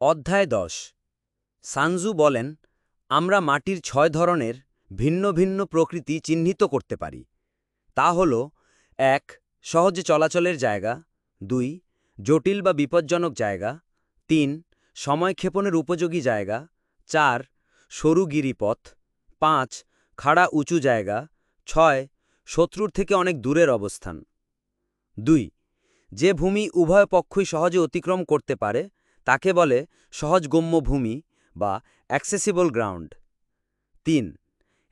অধ্যায় ১০ সানজু বলেন, আমরা মাটির ৬ ধরনের ভিন্ন ভিন্ন প্রকৃতি চিহ্নিত করতে পারি। তা হল ১ সহজে চলাচলের জায়গা, ২ জটিল বা বিপজ্জনক জায়গা, ৩ সময়ক্ষেপণের উপযোগী জায়গা, ৪ সরু গিরিপথ, ৫ খাড়া উঁচু জায়গা, ৬ শত্রুর থেকে অনেক দূরের অবস্থান। ২ যে ভূমি উভয় পক্ষই সহজে অতিক্রম করতে পারে তাকে বলে সহজগম্য ভূমি বা অ্যাক্সেসিবল গ্রাউন্ড। ৩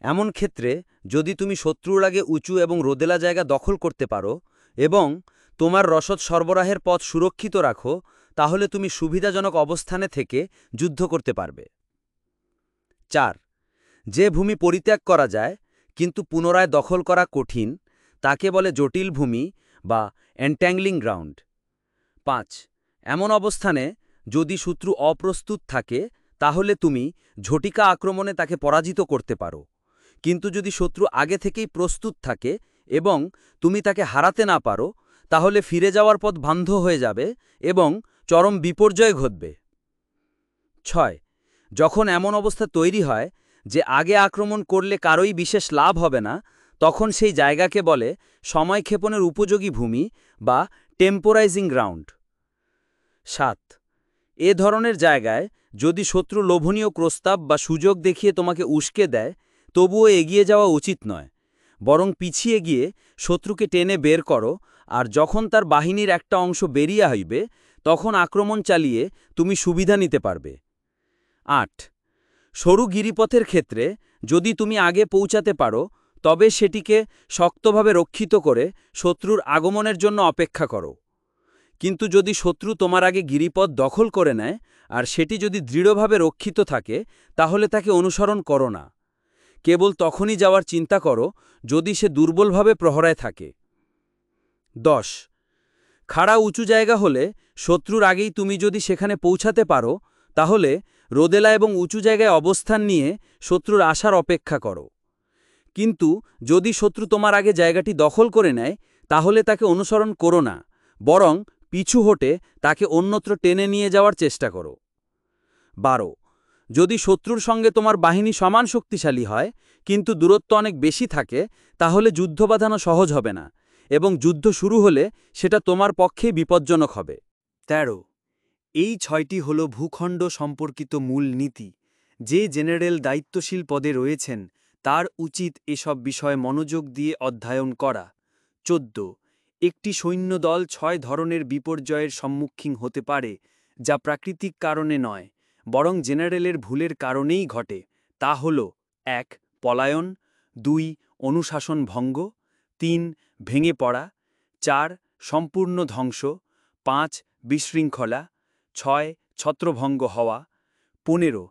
এমন ক্ষেত্রে যদি তুমি শত্রুর আগে উঁচু এবং রোদেলা জায়গা দখল করতে পারো এবং তোমার রসদ সরবরাহের পথ সুরক্ষিত রাখো, তাহলে তুমি সুবিধাজনক অবস্থানে থেকে যুদ্ধ করতে পারবে। ৪ যে ভূমি পরিত্যাগ করা যায় কিন্তু পুনরায় দখল করা কঠিন তাকে বলে জটিল ভূমি বা এন্ট্যাংলিং গ্রাউন্ড। ৫ এমন অবস্থানে যদি শত্রু অপ্রস্তুত থাকে তাহলে তুমি ঝটিকা আক্রমণে তাকে পরাজিত করতে পারো, কিন্তু যদি শত্রু আগে থেকেই প্রস্তুত থাকে এবং তুমি তাকে হারাতে না পারো তাহলে ফিরে যাওয়ার পথ বন্ধ হয়ে যাবে এবং চরম বিপর্যয় ঘটবে। ৬ যখন এমন অবস্থা তৈরি হয় যে আগে আক্রমণ করলে কারোই বিশেষ লাভ হবে না, তখন সেই জায়গাকে বলে সময়ক্ষেপণের উপযোগী ভূমি বা টেম্পোরাইজিং গ্রাউন্ড। ৭ এ ধরনের জায়গায় যদি শত্রু লোভনীয় প্রস্তাব বা সুযোগ দেখিয়ে তোমাকে উস্কে দেয়, তবুও এগিয়ে যাওয়া উচিত নয়, বরং পিছিয়ে গিয়ে শত্রুকে টেনে বের করো, আর যখন তার বাহিনীর একটা অংশ বেরিয়ে হইবে তখন আক্রমণ চালিয়ে তুমি সুবিধা নিতে পারবে। ৮ সরু গিরিপথের ক্ষেত্রে যদি তুমি আগে পৌঁছাতে পারো তবে সেটিকে শক্তভাবে রক্ষিত করে শত্রুর আগমনের জন্য অপেক্ষা করো, কিন্তু যদি শত্রু তোমার আগে গিরিপথ দখল করে নেয় আর সেটি যদি দৃঢ়ভাবে রক্ষিত থাকে তাহলে তাকে অনুসরণ করো না, কেবল তখনই যাওয়ার চিন্তা করো যদি সে দুর্বলভাবে প্রহরায় থাকে। ১০ খাড়া উঁচু জায়গা হলে শত্রুর আগেই তুমি যদি সেখানে পৌঁছাতে পারো তাহলে রোদেলা এবং উঁচু জায়গায় অবস্থান নিয়ে শত্রুর আসার অপেক্ষা করো, কিন্তু যদি শত্রু তোমার আগে জায়গাটি দখল করে নেয় তাহলে তাকে অনুসরণ করো না, বরং পিছু হটে তাকে অন্যত্র টেনে নিয়ে যাওয়ার চেষ্টা করো। ১২ যদি শত্রুর সঙ্গে তোমার বাহিনী সমান শক্তিশালী হয় কিন্তু দূরত্ব অনেক বেশি থাকে তাহলে যুদ্ধ বাঁধানো সহজ হবে না এবং যুদ্ধ শুরু হলে সেটা তোমার পক্ষেই বিপজ্জনক হবে। ১৩ এই ৬টি হল ভূখণ্ড সম্পর্কিত মূল নীতি। যে জেনারেল দায়িত্বশীল পদে রয়েছেন তার উচিত এসব বিষয়ে মনোযোগ দিয়ে অধ্যয়ন করা। ১৪ একটি সৈন্যদল ৬ ধরনের বিপর্যয়ের সম্মুখীন হতে পারে, যা প্রাকৃতিক কারণে নয় বরং জেনারেলের ভুলের কারণেই ঘটে। তা হল ১ পলায়ন, ২ অনুশাসন ভঙ্গ, ৩ ভেঙে পড়া, ৪ সম্পূর্ণ ধ্বংস, ৫ বিশৃঙ্খলা, ৬ ছত্রভঙ্গ হওয়া। ১৫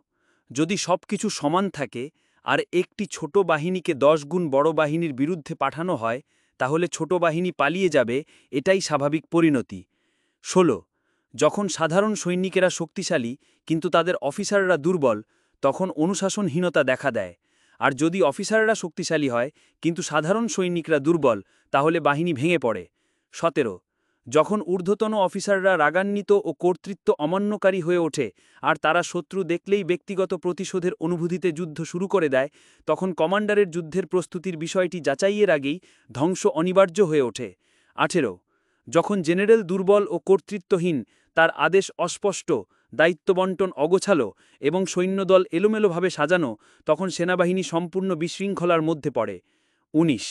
যদি সবকিছু সমান থাকে আর একটি ছোট বাহিনীকে ১০ গুণ বড় বাহিনীর বিরুদ্ধে পাঠানো হয় তাহলে ছোট বাহিনী পালিয়ে যাবে, এটাই স্বাভাবিক পরিণতি। ১৬ যখন সাধারণ সৈনিকেরা শক্তিশালী কিন্তু তাদের অফিসাররা দুর্বল তখন অনুশাসনহীনতা দেখা দেয়, আর যদি অফিসাররা শক্তিশালী হয় কিন্তু সাধারণ সৈনিকরা দুর্বল তাহলে বাহিনী ভেঙে পড়ে। ১৭ যখন ঊর্ধ্বতন অফিসাররা রাগান্বিত ও কর্তৃত্ব অমান্যকারী হয়ে ওঠে আর তারা শত্রু দেখলেই ব্যক্তিগত প্রতিশোধের অনুভূতিতে যুদ্ধ শুরু করে দেয়, তখন কমান্ডারের যুদ্ধের প্রস্তুতির বিষয়টি যাচাইয়ের আগেই ধ্বংস অনিবার্য হয়ে ওঠে। ১৮ যখন জেনারেল দুর্বল ও কর্তৃত্বহীন, তার আদেশ অস্পষ্ট, দায়িত্ব বণ্টন অগোছালো এবং সৈন্যদল এলোমেলোভাবে সাজানো, তখন সেনাবাহিনী সম্পূর্ণ বিশৃঙ্খলার মধ্যে পড়ে। ১৯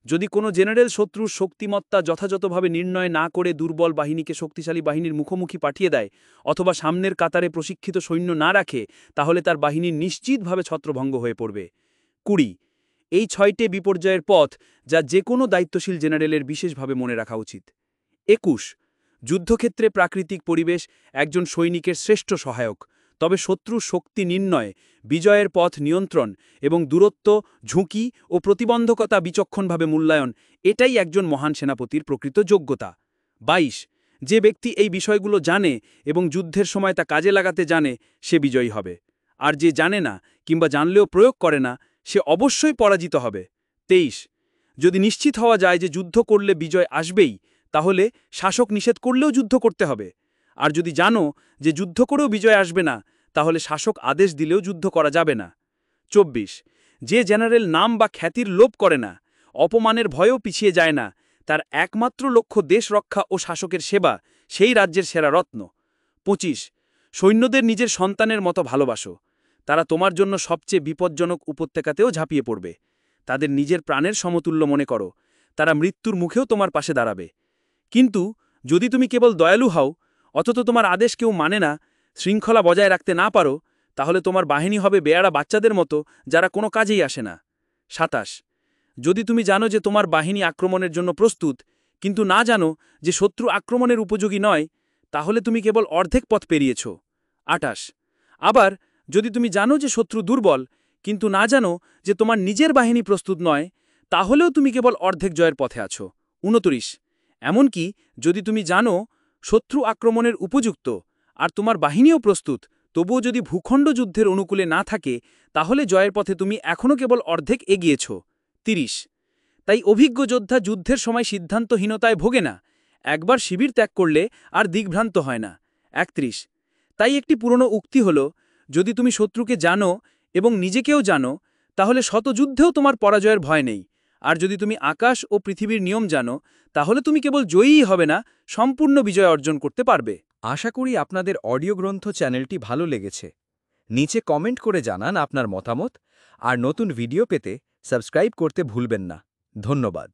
যদি কোনো জেনারেল শত্রুর শক্তিমত্তা যথাযথভাবে নির্ণয় না করে দুর্বল বাহিনীকে শক্তিশালী বাহিনীর মুখোমুখি পাঠিয়ে দেয় অথবা সামনের কাতারে প্রশিক্ষিত সৈন্য না রাখে তাহলে তার বাহিনী নিশ্চিতভাবে ছত্রভঙ্গ হয়ে পড়বে। ২০ এই ৬টে বিপর্যয়ের পথ যা যে কোনো দায়িত্বশীল জেনারেলের বিশেষভাবে মনে রাখা উচিত। ২১ যুদ্ধক্ষেত্রে প্রাকৃতিক পরিবেশ একজন সৈনিকের শ্রেষ্ঠ সহায়ক, তবে শত্রুর শক্তি নির্ণয়, বিজয়ের পথ নিয়ন্ত্রণ এবং দূরত্ব, ঝুঁকি ও প্রতিবন্ধকতা বিচক্ষণভাবে মূল্যায়ন, এটাই একজন মহান সেনাপতির প্রকৃত যোগ্যতা। ২২ যে ব্যক্তি এই বিষয়গুলো জানে এবং যুদ্ধের সময় তা কাজে লাগাতে জানে সে বিজয়ী হবে, আর যে জানে না কিংবা জানলেও প্রয়োগ করে না সে অবশ্যই পরাজিত হবে। ২৩ যদি নিশ্চিত হওয়া যায় যে যুদ্ধ করলে বিজয় আসবেই তাহলে শাসক নিষেধ করলেও যুদ্ধ করতে হবে, আর যদি জানো যে যুদ্ধ করেও বিজয় আসবে না, তাহলে শাসক আদেশ দিলেও যুদ্ধ করা যাবে না। 24 যে জেনারেল নাম বা খ্যাতির লোভ করে না, অপমানের ভয়েও পিছিয়ে যায় না, তার একমাত্র লক্ষ্য দেশ রক্ষা ও শাসকের সেবা, সেই রাজ্যের সেরা রত্ন। 25 সৈন্যদের নিজের সন্তানের মতো ভালোবাসো। তারা তোমার জন্য সবচেয়ে বিপজ্জনক উপত্যকাতেও ঝাঁপিয়ে পড়বে। তাদের নিজের প্রাণের সমতুল্য মনে করো। তারা মৃত্যুর মুখেও তোমার পাশে দাঁড়াবে। কিন্তু যদি তুমি কেবল দয়ালু হও, অথচ তোমার আদেশ কেউ মানে না, শৃঙ্খলা বজায় রাখতে না পারো, তাহলে তোমার বাহিনী হবে বেয়ারা বাচ্চাদের মতো, যারা কোনো কাজেই আসে না। 27 যদি তুমি জানো যে তোমার বাহিনী আক্রমণের জন্য প্রস্তুত, কিন্তু না জানো যে শত্রু আক্রমণের উপযোগী নয়, তাহলে তুমি কেবল অর্ধেক পথ পেরিয়েছ। 28 আবার যদি তুমি জানো যে শত্রু দুর্বল, কিন্তু না জানো যে তোমার নিজের বাহিনী প্রস্তুত নয়, তাহলেও তুমি কেবল অর্ধেক জয়ের পথে আছো। 29 এমনকি যদি তুমি জানো শত্রু আক্রমণের উপযুক্ত আর তোমার বাহিনীও প্রস্তুত, তবুও যদি ভূখণ্ড যুদ্ধের অনুকূলে না থাকে, তাহলে জয়ের পথে তুমি এখনও কেবল অর্ধেক এগিয়েছ। 30 তাই অভিজ্ঞ যোদ্ধা যুদ্ধের সময় সিদ্ধান্তহীনতায় ভোগে না, একবার শিবির ত্যাগ করলে আর দিগ্ভ্রান্ত হয় না। 31 তাই একটি পুরনো উক্তি হল, যদি তুমি শত্রুকে জানো এবং নিজেকেও জানো, তাহলে শতযুদ্ধেও তোমার পরাজয়ের ভয় নেই। আর যদি তুমি আকাশ ও পৃথিবীর নিয়ম জানো, তাহলে তুমি কেবল জয়ীই হবে না, সম্পূর্ণ বিজয় অর্জন করতে পারবে। আশা করি আপনাদের অডিও গ্রন্থ চ্যানেলটি ভালো লেগেছে। নিচে কমেন্ট করে জানান আপনার মতামত, আর নতুন ভিডিও পেতে সাবস্ক্রাইব করতে ভুলবেন না। ধন্যবাদ।